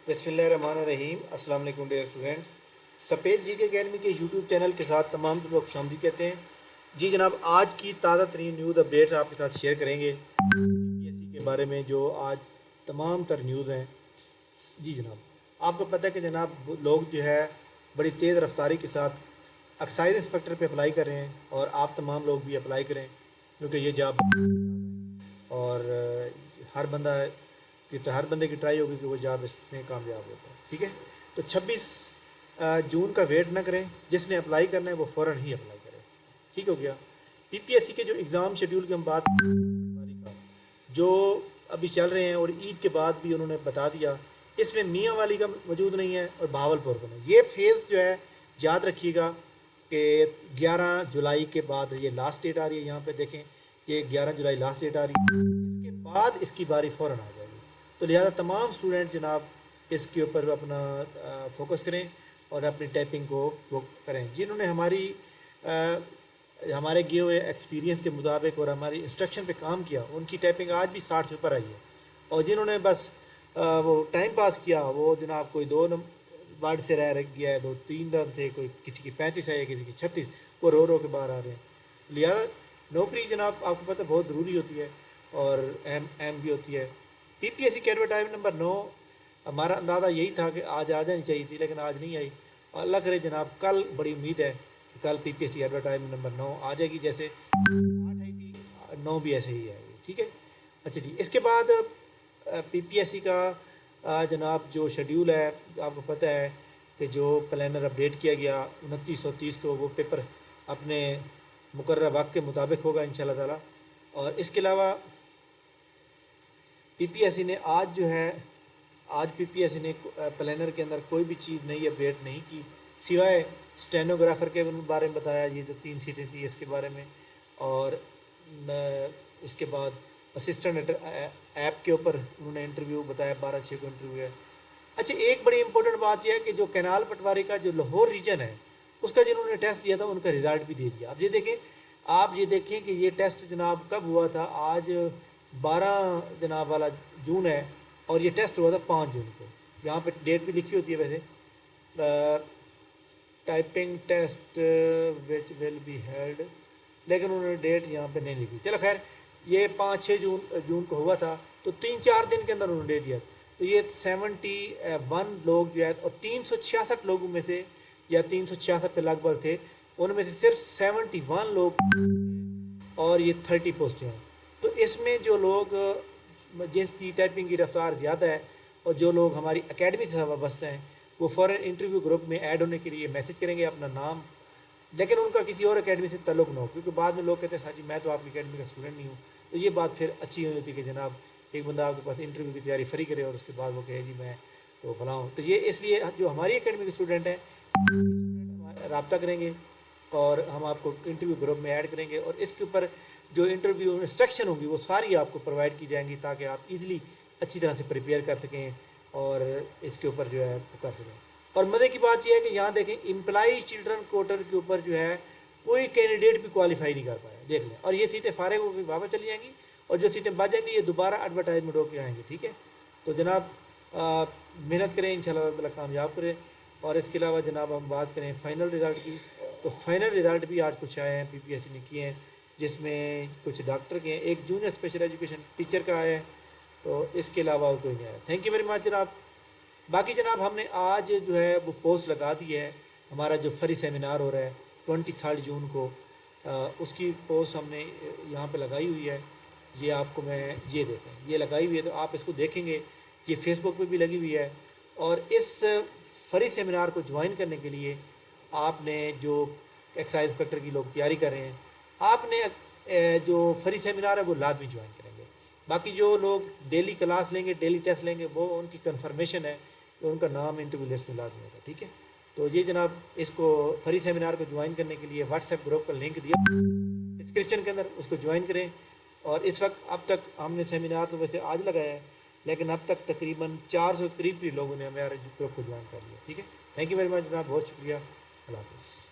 बिस्मिल्लाहिर्रहमानिर्रहीम। अस्सलाम वालेकुम डियर स्टूडेंट्स। सफ़ेद जी के अकेडमी के यूट्यूब चैनल के साथ तमाम लोग खुशामदीद कहते हैं। जी जनाब, आज की ताज़ा तरीन न्यूज़ अपडेट्स आपके साथ शेयर करेंगे पीपीएससी के बारे में, जो आज तमाम तर न्यूज़ हैं। जी जनाब, आपको पता है कि जनाब लोग जो है बड़ी तेज़ रफ्तारी के साथ एक्साइज इंस्पेक्टर पे अप्लाई कर रहे हैं, और आप तमाम लोग भी अप्लाई करें, क्योंकि ये जॉब और हर बंदे की ट्राई होगी कि वो जॉब इसमें कामयाब होता है। ठीक है, तो 26 जून का वेट ना करें। जिसने अप्लाई करना है वो फ़ौरन ही अप्लाई करें। ठीक हो गया। पीपीएससी के जो एग्ज़ाम शेड्यूल की हम बात पटवारी का जो अभी चल रहे हैं, और ईद के बाद भी उन्होंने बता दिया, इसमें मियाँ वाली का मौजूद नहीं है और बहावलपुर का नहीं। ये फेज़ जो है याद रखिएगा कि 11 जुलाई के बाद ये लास्ट डेट आ रही है। यहाँ पे देखें, ये 11 जुलाई लास्ट डेट आ रही है। इसके बाद इसकी बारी फ़ौरन आ जाएगी। तो लिहाजा तमाम स्टूडेंट जनाब इसके ऊपर अपना फोकस करें और अपनी टाइपिंग को वो करें। जिन्होंने हमारे किए हुए एक्सपीरियंस के मुताबिक और हमारी इंस्ट्रक्शन पे काम किया, उनकी टाइपिंग आज भी 60 से ऊपर आई है। और जिन्होंने बस वो टाइम पास किया, वो जनाब कोई वर्ड से रह गया है, 2-3 रन थे, कोई किसी की 35 है, किसी की 36, वो रो के बाहर आ रहे हैं। लिहाजा नौकरी जनाब आपको पता बहुत ज़रूरी होती है और अहम भी होती है। पीपीएससी की एडवर्टाइजमेंट नंबर 9, हमारा अंदाज़ा यही था कि आज आ जानी चाहिए थी, लेकिन आज नहीं आई। अल्लाह करे जनाब, कल बड़ी उम्मीद है कि कल पीपीएससी एडवर्टाइजमेंट नंबर 9 आ जाएगी। जैसे 8 आई थी, 9 भी ऐसे ही आएगी। ठीक है, अच्छा जी। इसके बाद पीपीएससी का जनाब जो शेड्यूल है, आपको पता है कि जो प्लानर अपडेट किया गया 2930 को, वो पेपर अपने मुकर्रर वक्त के मुताबिक होगा इंशाल्लाह ताला। और इसके अलावा पीपीएससी ने आज पीपीएससी ने प्लानर के अंदर कोई भी चीज़ नई अपडेट नहीं की, सिवाय स्टेनोग्राफर के बारे में बताया, ये जो 3 सीटें थी इसके बारे में। और इसके बाद असिस्टेंट ऐप के ऊपर उन्होंने इंटरव्यू बताया, 12/6 को इंटरव्यू है। अच्छा, एक बड़ी इंपॉर्टेंट बात यह है कि जो कैनाल पटवारी का जो लाहौर रीजन है, उसका जिन्होंने टेस्ट दिया था उनका रिज़ल्ट भी दे दिया। आप ये देखें कि ये टेस्ट जनाब कब हुआ था। आज 12 जनाब वाला जून है, और ये टेस्ट हुआ था 5 जून को। यहाँ पे डेट भी लिखी होती है वैसे, typing test which will be held, लेकिन उन्होंने डेट यहाँ पे नहीं लिखी। चलो खैर, ये 5-6 जून को हुआ था, तो 3-4 दिन के अंदर उन्होंने दे दिया। तो ये 71 लोग जो है, और 366 लोगों में से, या 366 के लगभग थे, उनमें से सिर्फ 71 लोग, और ये 30 पोस्टें हैं। तो इसमें जो लोग जिनकी टाइपिंग की रफ्तार ज़्यादा है, और जो लोग हमारी एकेडमी से वाबस्ते हैं, वो फ़ौरन इंटरव्यू ग्रुप में ऐड होने के लिए मैसेज करेंगे अपना नाम, लेकिन उनका किसी और एकेडमी से ताल्लुक़ ना हो, क्योंकि बाद में लोग कहते हैं सर जी मैं तो आपकी एकेडमी का स्टूडेंट नहीं हूँ। तो ये बात फिर अच्छी नहीं होती कि जनाब एक बंदा आपके पास इंटरव्यू की तैयारी फ्री करे और उसके बाद वो कहे जी मैं तो फलाँ हूँ। तो ये इसलिए जो हमारी एकेडमी के स्टूडेंट हैं, रब्ता करेंगे और हम आपको इंटरव्यू ग्रुप में ऐड करेंगे, और इसके ऊपर जो इंटरव्यू इंस्ट्रक्शन होंगी वो सारी आपको प्रोवाइड की जाएंगी, ताकि आप इजीली अच्छी तरह से प्रिपेयर कर सकें और इसके ऊपर जो है वो कर सकें। और मज़े की बात यह है कि यहाँ देखें, एम्प्लॉई चिल्ड्रन कोटर के ऊपर जो है कोई कैंडिडेट भी क्वालिफाई नहीं कर पाया, देख लें। और ये सीटें फारिग होकर वापस चली जाएंगी, और जो सीटें बच जाएंगी ये दोबारा एडवर्टाइजमेंट होकर आएंगी। ठीक है, तो जनाब मेहनत करें, इंशाल्लाह ताला कामयाब करें। और इसके अलावा जनाब हम बात करें फ़ाइनल रिज़ल्ट की, तो फ़ाइनल रिज़ल्ट भी आज कुछ आए हैं, पीपीएससी ने किए हैं, जिसमें कुछ डॉक्टर के हैं, एक जूनियर स्पेशल एजुकेशन टीचर का आया है, तो इसके अलावा कोई नहीं आया। थैंक यू वेरी मच जनाब। बाकी जनाब हमने आज जो है वो पोस्ट लगा दी है, हमारा जो फ्री सेमिनार हो रहा है 23 जून को, उसकी पोस्ट हमने यहाँ पे लगाई हुई है। ये आपको मैं ये देखें, ये लगाई हुई है, तो आप इसको देखेंगे, ये फेसबुक पे भी लगी हुई है। और इस फ्री सेमिनार को ज्वाइन करने के लिए आपने जो एक्साइज इंस्पेक्टर की लोग तैयारी कर रहे हैं, आपने जो फ्री सेमिनार है वो लाजमी ज्वाइन करेंगे। बाकी जो लोग डेली क्लास लेंगे, डेली टेस्ट लेंगे, वो उनकी कंफर्मेशन है तो उनका नाम इंटरव्यू लिस्ट में लाजमी होगा। ठीक है, तो ये जनाब इसको फ्री सेमिनार को ज्वाइन करने के लिए व्हाट्सएप ग्रुप का लिंक दिया डिस्क्रिप्शन के अंदर, उसको ज्वाइन करें। और इस वक्त अब तक हमने सेमिनार तो वैसे आज लगाया है, लेकिन अब तक तकरीबन 400 करीब लोगों ने हमारे ग्रुप को ज्वाइन कर लिया। ठीक है, थैंक यू वेरी मच जनाब, बहुत शुक्रिया, अल्लाह हाफ़िज़।